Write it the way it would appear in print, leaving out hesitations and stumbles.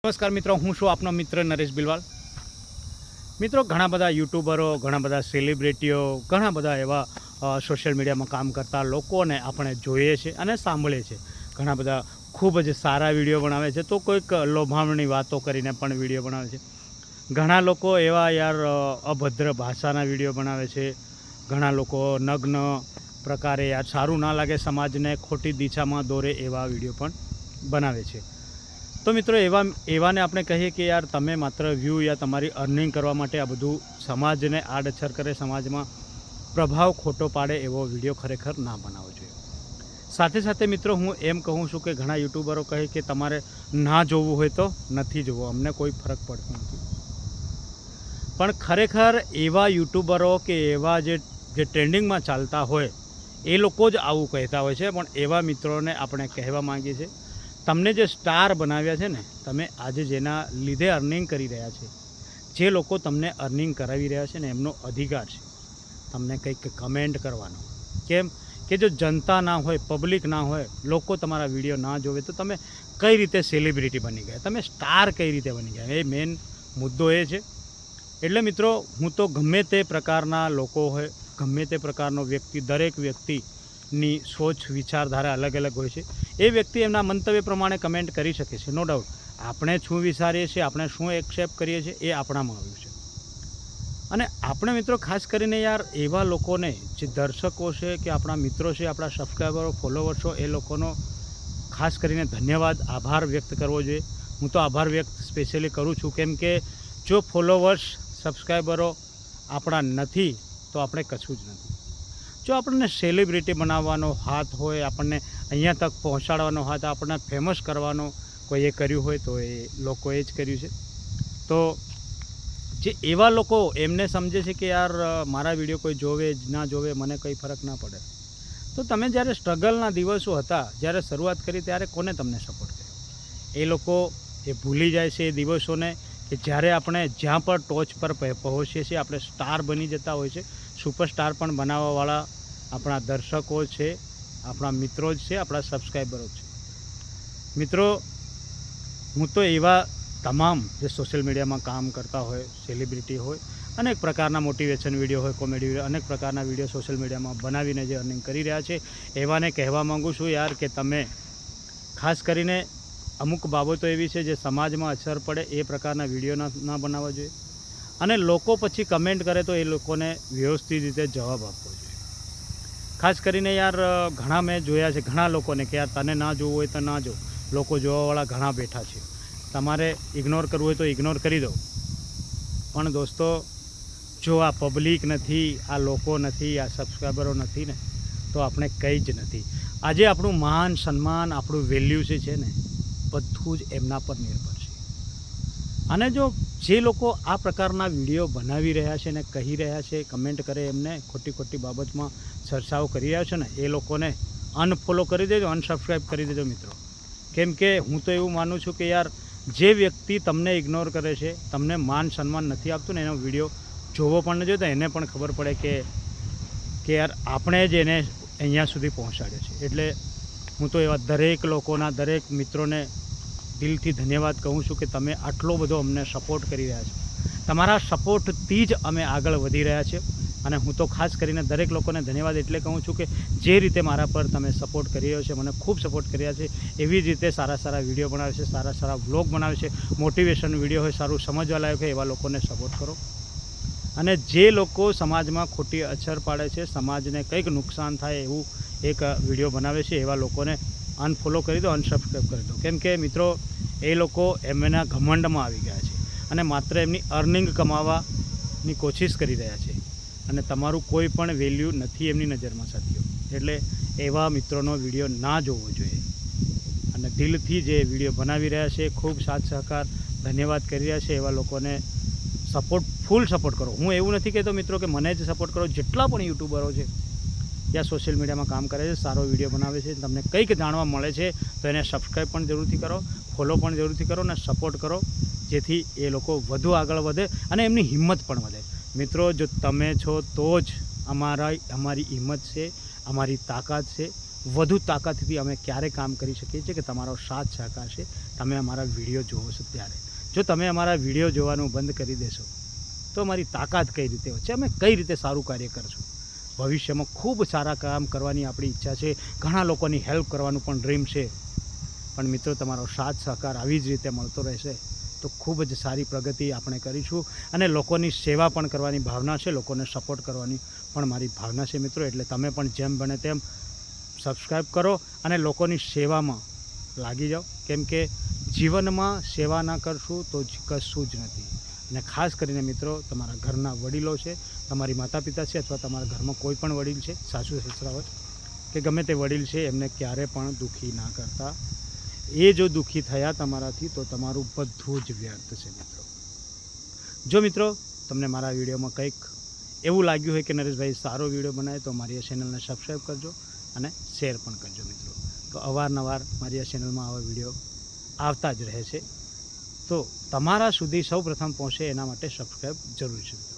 નમસ્કાર મિત્રો, હું છું આપનો મિત્ર નરેશ બિલવાલ। મિત્રો, ઘણા બધા યુટ્યુબરો, ઘણા બધા સેલિબ્રિટીઓ, ઘણા બધા એવા સોશિયલ મીડિયામાં કામ કરતા લોકોને આપણે જોઈએ છે અને સાંભળીએ છીએ। ઘણા બધા ખૂબ જ સારા વિડીયો બનાવે છે, તો કોઈક લોભામણી વાતો કરીને પણ વિડીયો બનાવે છે। ઘણા લોકો એવા અભદ્ર ભાષાના વિડીયો બનાવે છે। ઘણા લોકો નગ્ન પ્રકારે સારું ના લાગે, સમાજને ખોટી દિશામાં દોરે એવા વિડીયો પણ બનાવે છે। તો મિત્રો, એવાને આપણે કહીએ કે તમે માત્ર વ્યૂ યા તમારી અર્નિંગ કરવા માટે આ બધું સમાજને આડઅસર કરે, સમાજમાં પ્રભાવ ખોટો પાડે એવો વિડીયો ખરેખર ના બનાવવો જોઈએ। સાથે સાથે મિત્રો, હું એમ કહું છું કે ઘણા યુટ્યુબરો કહે કે તમારે ના જોવું હોય તો નથી જોવું, અમને કોઈ ફરક પડતો નથી। પણ ખરેખર એવા યુટ્યુબરો કે એવા જે ટ્રેન્ડિંગમાં ચાલતા હોય એ લોકો જ આવું કહેતા હોય છે। પણ એવા મિત્રોને આપણે કહેવા માંગીએ છીએ, તમને જે સ્ટાર બનાવ્યા છે ને, તમે આજે જેના લીધે અર્નિંગ કરી રહ્યા છે, જે લોકો તમને અર્નિંગ કરાવી રહ્યા છે ને, એમનો અધિકાર છે તમને કંઈક કમેન્ટ કરવાનો। કેમ કે જો જનતા ના હોય, પબ્લિક ના હોય, લોકો તમારા વિડીયો ના જોવે તો તમે કઈ રીતે સેલિબ્રિટી બની ગયા, તમે સ્ટાર કઈ રીતે બની ગયા, એ મેઇન મુદ્દો એ છે। એટલે મિત્રો, હું તો ગમે તે પ્રકારના લોકો હોય, ગમે તે પ્રકારનો વ્યક્તિ, દરેક વ્યક્તિની સોચ વિચારધારા અલગ અલગ હોય છે। એ વ્યક્તિ એમના મંતવ્ય પ્રમાણે કમેન્ટ કરી શકે છે, નો ડાઉટ। આપણે શું વિચારીએ છીએ, આપણે શું એક્સેપ્ટ કરીએ છીએ, એ આપણામાં આવ્યું છે। અને આપણે મિત્રો ખાસ કરીને એવા લોકોને, જે દર્શકો છે કે આપણા મિત્રો છે, આપણા સબસ્ક્રાઈબરો, ફોલોવર્સો, એ લોકોનો ખાસ કરીને ધન્યવાદ, આભાર વ્યક્ત કરવો જોઈએ। હું તો આભાર વ્યક્ત સ્પેશિયલી કરું છું, કેમ કે જો ફોલોવર્સ, સબસ્ક્રાઈબરો આપણા નથી તો આપણે કશું જ નથી। જો આપણને સેલિબ્રિટી બનાવવાનો હાથ હોય, આપણને અહીંયા તક પહોંચાડવાનો હાથ, આપણને ફેમસ કરવાનો કોઈએ કર્યું હોય તો એ લોકોએ જ કર્યું છે। તો જે એવા લોકો એમને સમજે છે કે મારા વિડીયો કોઈ જોવે જ ના જોવે, મને કંઈ ફરક ના પડે, તો તમે જ્યારે સ્ટ્રગલના દિવસો હતા, જ્યારે શરૂઆત કરી, ત્યારે કોને તમને સપોર્ટ કર્યો? એ લોકો એ ભૂલી જાય છે એ દિવસોને કે જ્યારે આપણે જ્યાં પણ ટોચ પર પહોંચીએ છીએ, આપણે સ્ટાર બની જતા હોય છે, સુપરસ્ટાર પણ બનાવવાવાળા આપણા દર્શકો છે, આપણા મિત્રો જ છે, આપણા સબસ્ક્રાઈબરો છે। મિત્રો, હું તો એવા તમામ જે સોશિયલ મીડિયામાં કામ કરતા હોય, સેલિબ્રિટી હોય, અનેક પ્રકારના મોટિવેશન વિડીયો હોય, કોમેડી વિડીયો, અનેક પ્રકારના વિડીયો સોશિયલ મીડિયામાં બનાવીને જે અર્નિંગ કરી રહ્યા છે, એવાને કહેવા માગું છું કે તમે ખાસ કરીને અમુક બાબતો એવી છે જે સમાજમાં અસર પડે એ પ્રકારના વિડીયો ના બનાવવા જોઈએ। અને લોકો પછી કમેન્ટ કરે તો એ લોકોને વ્યવસ્થિત રીતે જવાબ આપવો જોઈએ। ખાસ કરીને ઘણા મેં જોયા છે, ઘણા લોકોને કે તને ના જોવું હોય તો ના જો, લોકો જોવાવાળા ઘણા બેઠા છે, તમારે ઇગ્નોર કરવું હોય તો ઇગ્નોર કરી દો। પણ દોસ્તો, જો આ પબ્લિક નથી, આ લોકો નથી, આ સબસ્ક્રાઈબરો નથી ને, તો આપણે કંઈ જ નથી। આજે આપણું માન, સન્માન, આપણું વેલ્યુ છે ને, બધું જ એમના પર નિર્ભર છે। અને જો જે લોકો આ પ્રકારના વિડીયો બનાવી રહ્યા છે ને, કહી રહ્યા છે, કમેન્ટ કરે, એમને ખોટી ખોટી બાબતમાં ચર્ચાઓ કરી રહ્યા છે ને, એ લોકોને અનફોલો કરી દેજો, અનસબસ્ક્રાઈબ કરી દેજો મિત્રો। કેમ કે હું તો એવું માનું છું કે જે વ્યક્તિ તમને ઇગ્નોર કરે છે, તમને માન સન્માન નથી આપતું ને, એનો વિડીયો જોવો પણ ન જોઈએ, તો એને પણ ખબર પડે કે આપણે જ એને અહીંયા સુધી પહોંચાડ્યો છે। એટલે હું તો એવા દરેક લોકોના, દરેક મિત્રોને દિલથી ધન્યવાદ કહું છું કે તમે આટલો બધો અમને સપોર્ટ કરી રહ્યા છો। તમારા સપોર્ટથી જ અમે આગળ વધી રહ્યા છીએ। અને હું તો ખાસ કરીને દરેક લોકોને ધન્યવાદ એટલે કહું છું કે જે રીતે મારા પર તમે સપોર્ટ કરી રહ્યો છે, મને ખૂબ સપોર્ટ કર્યા છે, એવી જ રીતે સારા સારા વિડીયો બનાવે છે, સારા સારા વ્લોગ બનાવે છે, મોટિવેશન વિડીયો હોય, સારું સમજવા લાયક હોય, એવા લોકોને સપોર્ટ કરો। અને જે લોકો સમાજમાં ખોટી અસર પાડે છે, સમાજને કંઈક નુકસાન થાય એવું એક વિડીયો બનાવે છે, એવા લોકોને અનફોલો કરી દો, અનસબસ્ક્રાઈબ કરી દો। કેમ કે મિત્રો, એ લોકો એમના ઘમંડમાં આવી ગયા છે અને માત્ર એમની અર્નિંગ કમાવાની કોશિશ કરી રહ્યા છે, અને તમારું કોઈ પણ વેલ્યુ નથી એમની નજરમાં સાથીઓ। એટલે એવા મિત્રોનો વિડીયો ના જોવો જોઈએ। અને દિલથી જે વિડીયો બનાવી રહ્યા છે, ખૂબ સાથ સહકાર, ધન્યવાદ કરી રહ્યા છે, એવા લોકોને ફૂલ સપોર્ટ કરો। હું એવું નથી કહેતો મિત્રો કે મને જ સપોર્ટ કરો, જેટલા પણ યુટ્યુબરો છે યા સોશિયલ મીડિયામાં કામ કરે છે, સારો વિડીયો બનાવે છે, તમને કંઈક જાણવા મળે છે, તો એને સબસ્ક્રાઈબ પણ જરૂરથી કરો, ફોલો પણ જરૂરથી કરો અને સપોર્ટ કરો, જેથી એ લોકો વધુ આગળ વધે અને એમની હિંમત પણ વધે। મિત્રો, જો તમે છો તો જ અમારી હિંમત છે, અમારી તાકાત છે, વધુ તાકાતથી અમે ક્યારે કામ કરી શકીએ છીએ કે તમારો સાથ સહકાર છે, તમે અમારા વિડીયો જોવો છો ત્યારે. જો તમે અમારા વિડીયો જોવાનું બંધ કરી દેશો તો અમારી તાકાત કઈ રીતે છે, અમે કઈ રીતે સારું કાર્ય કરશું. ભવિષ્યમાં ખૂબ સારા કામ કરવાની આપણી ઈચ્છા છે, ઘણા લોકોની હેલ્પ કરવાનું પણ ડ્રીમ છે. પણ મિત્રો તમારો સાથ સહકાર આવી જ રીતે મળતો રહેશે તો ખૂબ જ સારી પ્રગતિ આપણે કરીશું. અને લોકોની સેવા પણ કરવાની ભાવના છે, લોકોને સપોર્ટ કરવાની પણ મારી ભાવના છે મિત્રો. એટલે તમે પણ જેમ બને તેમ સબસ્ક્રાઈબ કરો અને લોકોની સેવામાં લાગી જાઓ, કેમ કે જીવનમાં સેવા ના કરશું તો કશું જ નથી. અને ખાસ કરીને મિત્રો તમારા ઘરના વડીલો છે, તમારી માતા પિતા છે, અથવા તમારા ઘરમાં કોઈ પણ વડીલ છે, સાસુ સસરા હોય કે ગમે તે વડીલ છે, એમને ક્યારે પણ દુઃખી ના કરતા. એ જો દુઃખી થયા તમારાથી તો તમારું બધું જ વ્યર્થ છે મિત્રો. જો મિત્રો તમને મારા વિડીયોમાં કંઈક એવું લાગ્યું હોય કે નરેશભાઈ સારો વિડીયો બનાવે તો મારી આ ચેનલને સબસ્ક્રાઈબ કરજો અને શેર પણ કરજો મિત્રો. તો અવારનવાર મારી આ ચેનલમાં આવા વિડીયો આવતા જ રહે છે, તો તમારા સુધી સૌ પ્રથમ પહોંચે એના માટે સબસ્ક્રાઈબ જરૂર છે.